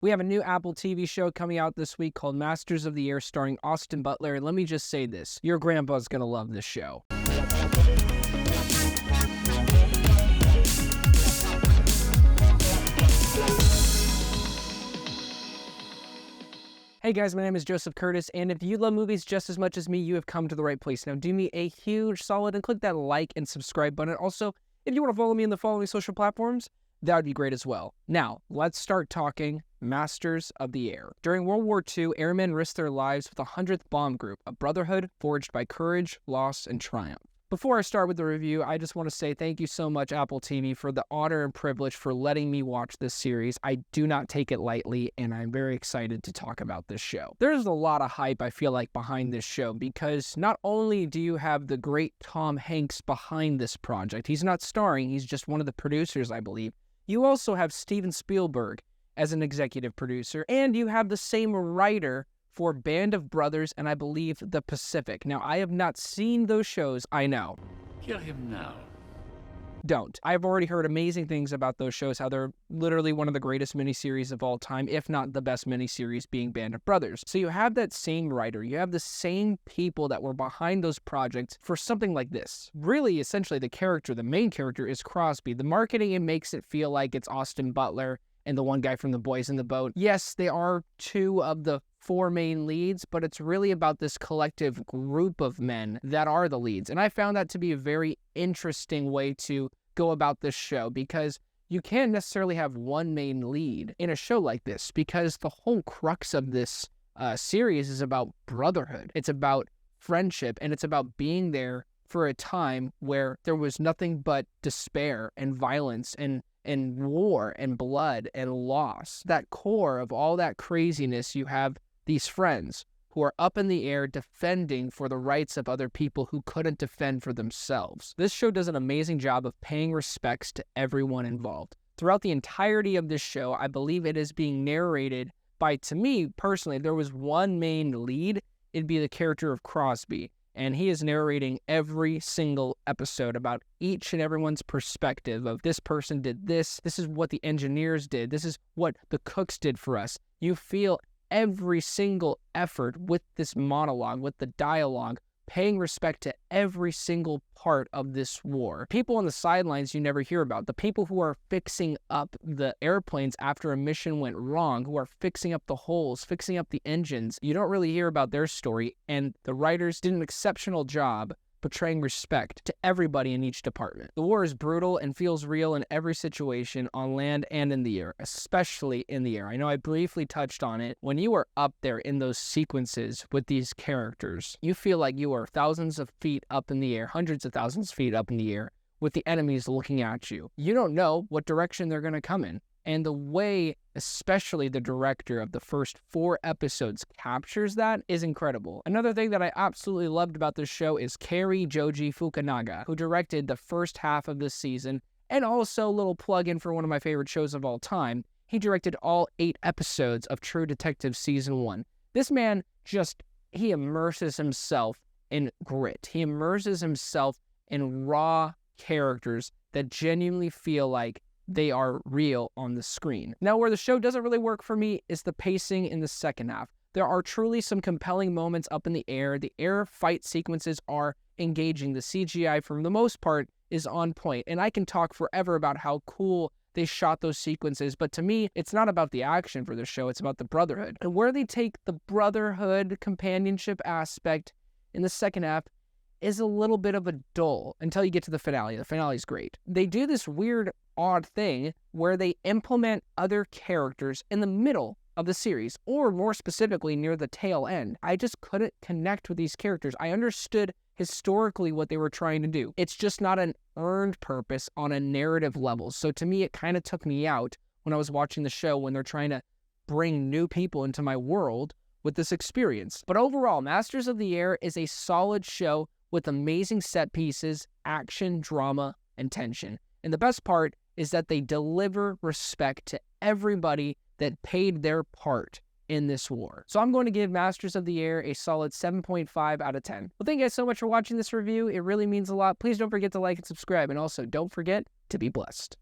We have a new Apple TV show coming out this week called Masters of the Air starring Austin Butler. And let me just say this, your grandpa's going to love this show. Hey guys, my name is Joseph Curtis, and if you love movies just as much as me, you have come to the right place. Now do me a huge solid and click that like and subscribe button. Also, if you want to follow me on the following social platforms, that would be great as well. Now, let's start talking Masters of the Air. During World War II, airmen risked their lives with the 100th Bomb Group, a brotherhood forged by courage, loss, and triumph. Before I start with the review, I just want to say thank you so much, Apple TV, for the honor and privilege for letting me watch this series. I do not take it lightly, and I'm very excited to talk about this show. There's a lot of hype, I feel like, behind this show, because not only do you have the great Tom Hanks behind this project, he's not starring, he's just one of the producers, I believe. You also have Steven Spielberg as an executive producer, and you have the same writer for Band of Brothers and I believe The Pacific. Now, I have not seen those shows, I know. Kill him now. Don't. I've already heard amazing things about those shows, how they're literally one of the greatest miniseries of all time, if not the best miniseries being Band of Brothers. So you have that same writer, you have the same people that were behind those projects for something like this. Really, essentially, the main character is Crosby. The marketing, it makes it feel like it's Austin Butler and the one guy from The Boys in the Boat. Yes, they are two of the four main leads, but it's really about this collective group of men that are the leads. And I found that to be a very interesting way to go about this show, because you can't necessarily have one main lead in a show like this, because the whole crux of this series is about brotherhood. It's about friendship, and it's about being there for a time where there was nothing but despair and violence and war and blood and loss. That core of all that craziness, you have these friends who are up in the air defending for the rights of other people who couldn't defend for themselves. This show does an amazing job of paying respects to everyone involved. Throughout the entirety of this show, I believe it is being narrated by, to me personally, there was one main lead, it'd be the character of Crosby. And he is narrating every single episode about each and everyone's perspective of this person did this is what the engineers did, this is what the cooks did for us. You feel every single effort with this monologue, with the dialogue, paying respect to every single part of this war. People on the sidelines you never hear about. The people who are fixing up the airplanes after a mission went wrong, who are fixing up the holes, fixing up the engines. You don't really hear about their story, and the writers did an exceptional job portraying respect to everybody in each department. The war is brutal and feels real in every situation, on land and in the air, especially in the air. I know I briefly touched on it. When you are up there in those sequences with these characters, you feel like you are thousands of feet up in the air, hundreds of thousands of feet up in the air, with the enemies looking at you. You don't know what direction they're going to come in. And the way, especially the director of the first 4 episodes captures that is incredible. Another thing that I absolutely loved about this show is Cary Joji Fukunaga, who directed the first half of this season, and also a little plug-in for one of my favorite shows of all time. He directed all 8 episodes of True Detective Season 1. This man he immerses himself in grit. He immerses himself in raw characters that genuinely feel like they are real on the screen. Now, where the show doesn't really work for me is the pacing in the second half. There are truly some compelling moments up in the air. The air fight sequences are engaging. The CGI, for the most part, is on point. And I can talk forever about how cool they shot those sequences, but to me, it's not about the action for the show, it's about the brotherhood. And where they take the brotherhood companionship aspect in the second half is a little bit of a dull until you get to the finale. The finale is great. They do this weird, odd thing where they implement other characters in the middle of the series, or more specifically near the tail end. I just couldn't connect with these characters. I understood historically what they were trying to do. It's just not an earned purpose on a narrative level. So to me, it kind of took me out when I was watching the show, when they're trying to bring new people into my world with this experience. But overall, Masters of the Air is a solid show with amazing set pieces, action, drama, and tension. And the best part is that they deliver respect to everybody that paid their part in this war. So I'm going to give Masters of the Air a solid 7.5 out of 10. Well, thank you guys so much for watching this review. It really means a lot. Please don't forget to like and subscribe. And also, don't forget to be blessed.